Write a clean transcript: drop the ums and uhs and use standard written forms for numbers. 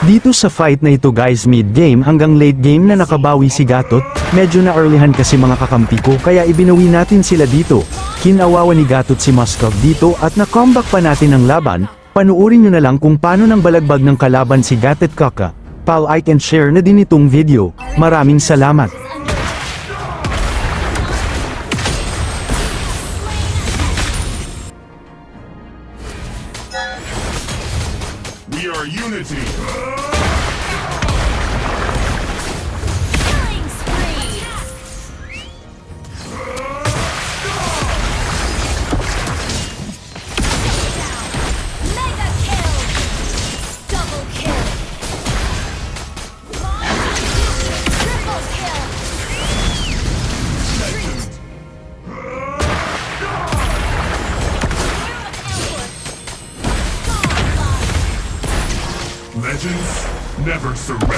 Dito sa fight na ito guys, mid game hanggang late game na nakabawi si Gatot, medyo na-earlyhan kasi mga kakampi ko kaya ibinawi natin sila dito. Kinawawa ni Gatot si Moskov dito at na-comeback pa natin ang laban. Panuorin nyo na lang kung paano nang balagbag ng kalaban si Gatot Kaka. Like and share na din itong video. Maraming salamat. We are unity. Killing spree. Mega kill. Double kill. Triple kill. Legends never surrender.